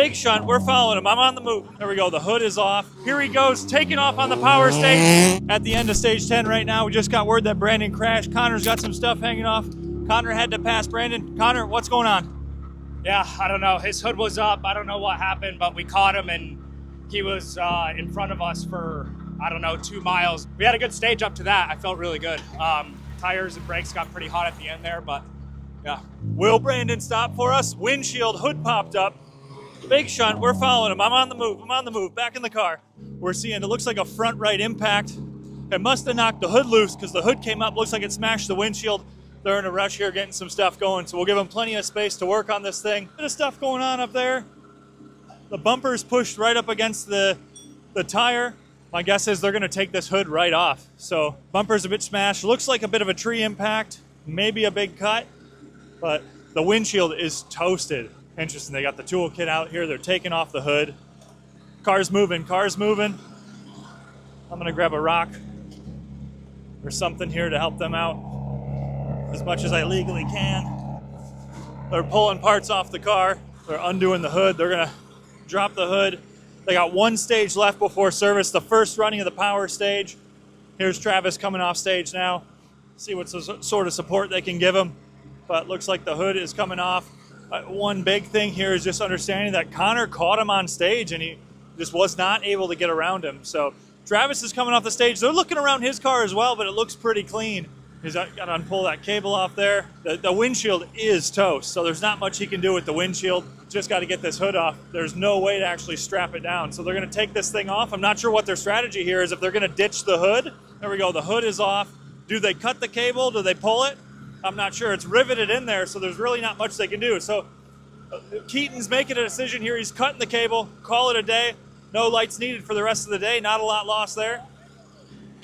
Big shunt, we're following him. I'm on the move. There we go, the hood is off. Here he goes, taking off on the power stage. At the end of stage 10 right now, we just got word that Brandon crashed. Connor's got some stuff hanging off. Connor had to pass Brandon. Connor, what's going on? Yeah, I don't know. His hood was up. I don't know what happened, but we caught him and he was in front of us for, I don't know, 2 miles. We had a good stage up to that. I felt really good. Tires and brakes got pretty hot at the end there, but yeah. Will Brandon stop for us? Windshield, hood popped up. Big shunt, we're following him. I'm on the move, back in the car. We're seeing, it looks like a front right impact. It must have knocked the hood loose because the hood came up, looks like it smashed the windshield. They're in a rush here getting some stuff going, so we'll give them plenty of space to work on this thing. Bit of stuff going on up there. The bumper's pushed right up against the tire. My guess is they're gonna take this hood right off. So bumper's a bit smashed. Looks like a bit of a tree impact, maybe a big cut, but the windshield is toasted. Interesting, they got the toolkit out here. They're taking off the hood. Car's moving, car's moving. I'm gonna grab a rock or something here to help them out as much as I legally can. They're pulling parts off the car. They're undoing the hood. They're gonna drop the hood. They got 1 stage left before service, the first running of the power stage. Here's Travis coming off stage now. See what sort of support they can give him. But looks like the hood is coming off. One big thing here is just understanding that Connor caught him on stage and he just was not able to get around him. So Travis is coming off the stage. They're looking around his car as well, but it looks pretty clean. He's got to unpull that cable off there. The windshield is toast, so there's not much he can do with the windshield. Just got to get this hood off. There's no way to actually strap it down. So they're going to take this thing off. I'm not sure what their strategy here is, if they're going to ditch the hood. There we go, the hood is off. Do they cut the cable? Do they pull it? I'm not sure. It's riveted in there, so there's really not much they can do. So Keaton's making a decision here. He's cutting the cable. Call it a day. No lights needed for the rest of the day. Not a lot lost there.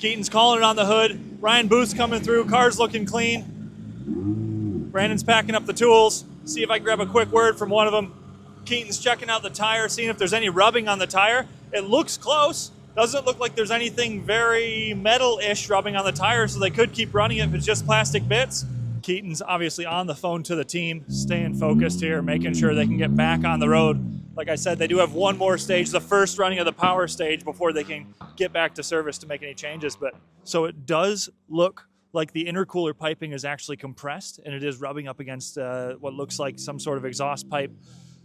Keaton's calling it on the hood. Ryan Booth's coming through. Car's looking clean. Brandon's packing up the tools. See if I can grab a quick word from one of them. Keaton's checking out the tire, seeing if there's any rubbing on the tire. It looks close. Doesn't look like there's anything very metal-ish rubbing on the tire, so they could keep running it if it's just plastic bits. Keaton's obviously on the phone to the team, staying focused here, making sure they can get back on the road. Like I said, they do have one more stage, the first running of the power stage, before they can get back to service to make any changes. But so it does look like the intercooler piping is actually compressed, and it is rubbing up against what looks like some sort of exhaust pipe.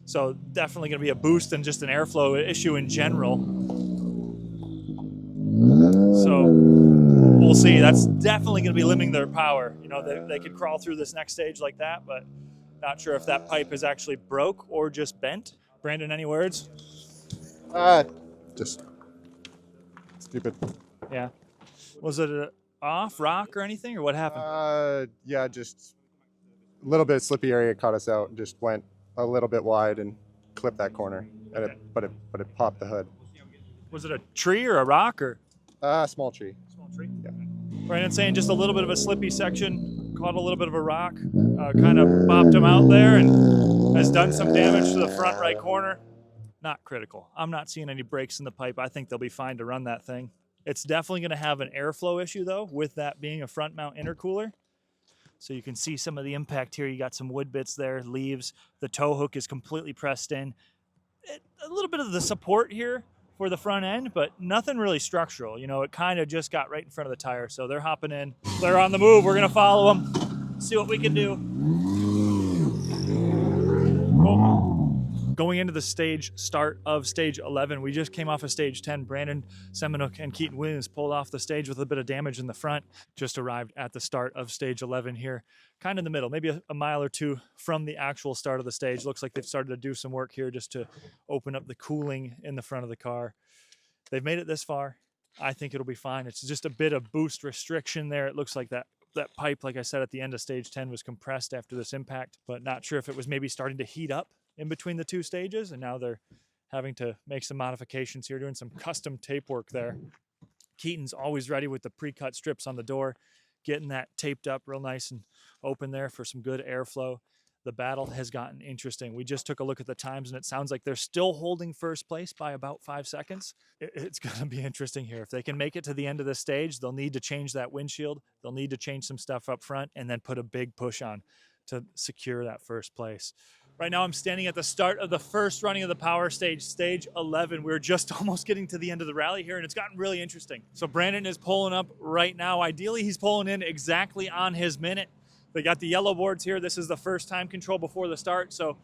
So definitely going to be a boost and just an airflow issue in general. So we'll see. That's definitely going to be limiting their power. You know, they could crawl through this next stage like that, but not sure if that pipe is actually broke or just bent. Brandon, any words? Just stupid. Yeah. Was it an off rock or anything, or what happened? Yeah, just a little bit of slippy area caught us out and just went a little bit wide and clipped that corner. And Okay. but it popped the hood. Was it a tree or a rock or? Small tree. Small tree. Yeah. Brandon saying just a little bit of a slippy section, caught a little bit of a rock, kind of bopped him out there and has done some damage to the front right corner. Not critical. I'm not seeing any breaks in the pipe. I think they'll be fine to run that thing. It's definitely going to have an airflow issue though, with that being a front mount intercooler. So you can see some of the impact here. You got some wood bits there, leaves. The tow hook is completely pressed in. A little bit of the support here for the front end, but nothing really structural. You know, it kind of just got right in front of the tire. So they're hopping in. They're on the move. We're going to follow them, see what we can do. Oh. Going into the start of stage 11, we just came off of stage 10. Brandon Seminuk and Keaton Williams pulled off the stage with a bit of damage in the front. Just arrived at the start of stage 11 here, kind of in the middle, maybe a mile or two from the actual start of the stage. Looks like they've started to do some work here just to open up the cooling in the front of the car. They've made it this far. I think it'll be fine. It's just a bit of boost restriction there. It looks like that pipe, like I said, at the end of stage 10 was compressed after this impact, but not sure if it was maybe starting to heat up in between the two stages, and now they're having to make some modifications here, doing some custom tape work there. Keaton's always ready with the pre-cut strips on the door, getting that taped up real nice and open there for some good airflow. The battle has gotten interesting. We just took a look at the times, and it sounds like they're still holding first place by about 5 seconds. It's going to be interesting here. If they can make it to the end of the stage, they'll need to change that windshield. They'll need to change some stuff up front and then put a big push on to secure that first place. Right now I'm standing at the start of the first running of the power stage, stage 11. We're just almost getting to the end of the rally here, and it's gotten really interesting. So Brandon is pulling up right now. Ideally, he's pulling in exactly on his minute. They got the yellow boards here. This is the first time control before the start. So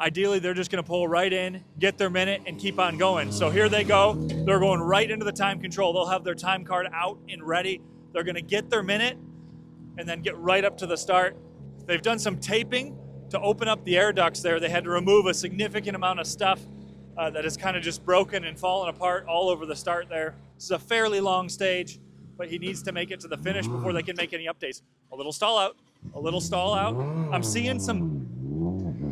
ideally, they're just going to pull right in, get their minute, and keep on going. So here they go. They're going right into the time control. They'll have their time card out and ready. They're going to get their minute and then get right up to the start. They've done some taping to open up the air ducts there. They had to remove a significant amount of stuff that is kind of just broken and fallen apart all over the start there. This is a fairly long stage, but he needs to make it to the finish before they can make any updates. A little stall out, a little stall out. I'm seeing some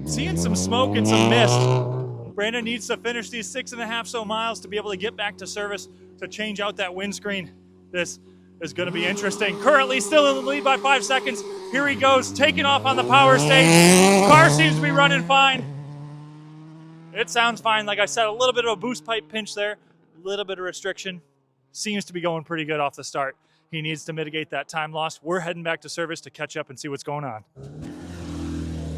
smoke and some mist. Brandon needs to finish these 6.5 so miles to be able to get back to service to change out that windscreen. This is going to be interesting. Currently still in the lead by 5 seconds. Here he goes, taking off on the power stage. Car seems to be running fine. It sounds fine. Like I said, a little bit of a boost pipe pinch there, a little bit of restriction. Seems to be going pretty good off the start. He needs to mitigate that time loss. We're heading back to service to catch up and see what's going on.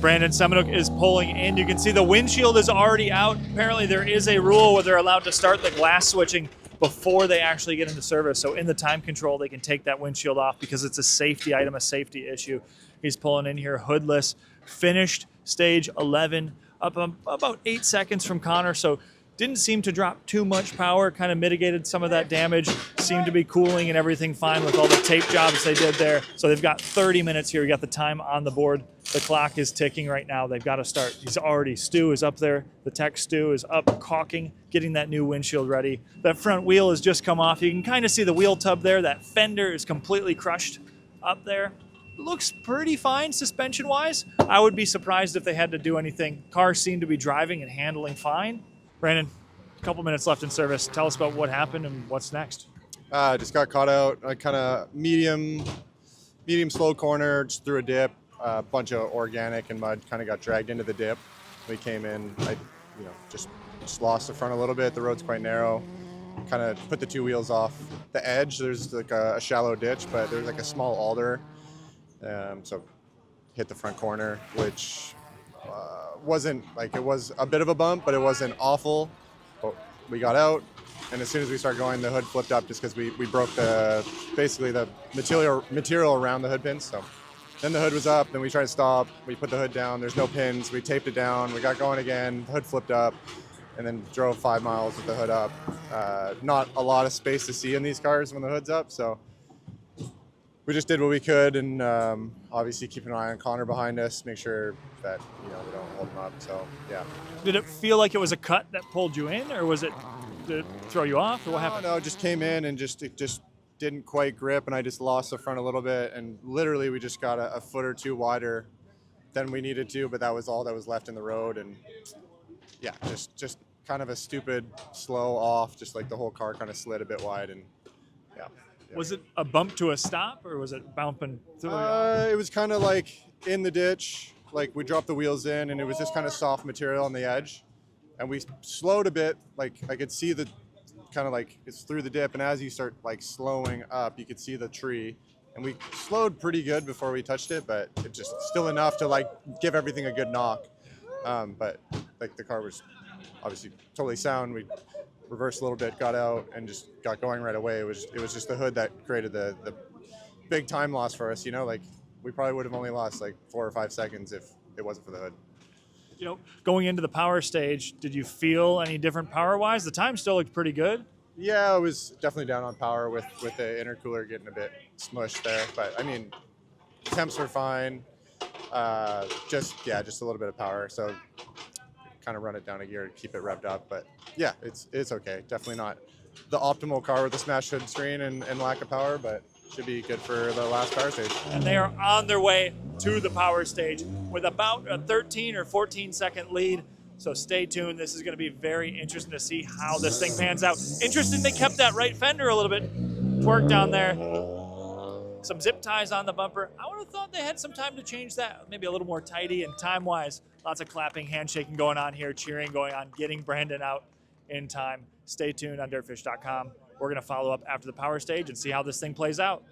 Brandon Semenuk is pulling in. You can see the windshield is already out. Apparently there is a rule where they're allowed to start the glass switching before they actually get into service. So in the time control, they can take that windshield off because it's a safety item, a safety issue. He's pulling in here hoodless, finished stage 11, up about 8 seconds from Connor. So didn't seem to drop too much power, kind of mitigated some of that damage, seemed to be cooling and everything fine with all the tape jobs they did there. So they've got 30 minutes here. We got the time on the board. The clock is ticking right now. They've got to start. Stu is up there. The tech Stu is up caulking, getting that new windshield ready. That front wheel has just come off. You can kind of see the wheel tub there. That fender is completely crushed up there. Looks pretty fine suspension-wise. I would be surprised if they had to do anything. Cars seem to be driving and handling fine. Brandon, a couple minutes left in service. Tell us about what happened and what's next. Just got caught out, kind of medium slow corner, just through a dip. A bunch of organic and mud kind of got dragged into the dip. We came in, just lost the front a little bit. The road's quite narrow. Kind of put the two wheels off the edge. There's like a shallow ditch, but there's like a small alder. So hit the front corner, which wasn't like, it was a bit of a bump, but it wasn't awful. But we got out, and as soon as we started going, the hood flipped up just because we broke basically the material around the hood pins. So then the hood was up, then we tried to stop, we put the hood down, there's no pins, we taped it down, we got going again, the hood flipped up, and then drove 5 miles with the hood up. Not a lot of space to see in these cars when the hood's up, so we just did what we could, and obviously keep an eye on Connor behind us, make sure that we don't hold him up. So yeah. Did it feel like it was a cut that pulled you in, or did it throw you off, or what happened? No, it just came in and it just didn't quite grip, and I just lost the front a little bit, and literally we just got a foot or two wider than we needed to, but that was all that was left in the road, and yeah, just kind of a stupid slow off, just like the whole car kind of slid a bit wide, and yeah. Was it a bump to a stop, or was it bumping through? It was kind of like in the ditch, like we dropped the wheels in, and it was just kind of soft material on the edge, and we slowed a bit. Like I could see the kind of like it's through the dip, and as you start like slowing up, you could see the tree, and we slowed pretty good before we touched it, but it just still enough to like give everything a good knock. But like the car was obviously totally sound. We reversed a little bit, got out, and just got going right away. It was just the hood that created the big time loss for us. Like we probably would have only lost like 4 or 5 seconds if it wasn't for the hood. Going into the power stage, did you feel any different power-wise? The time still looked pretty good. Yeah, it was definitely down on power with the intercooler getting a bit smushed there. But I mean, temps were fine. Just a little bit of power. So kind of run it down a gear to keep it revved up. But yeah, it's okay. Definitely not the optimal car with the smashed hood screen and lack of power, but should be good for the last power stage. And they are on their way to the power stage with about a 13 or 14 second lead. So stay tuned. This is going to be very interesting to see how this thing pans out. Interesting they kept that right fender a little bit twerked down there. Some zip ties on the bumper. I would have thought they had some time to change that. Maybe a little more tidy, and time-wise, lots of clapping, handshaking going on here, cheering going on, getting Brandon out in time. Stay tuned on dirtfish.com. We're going to follow up after the power stage and see how this thing plays out.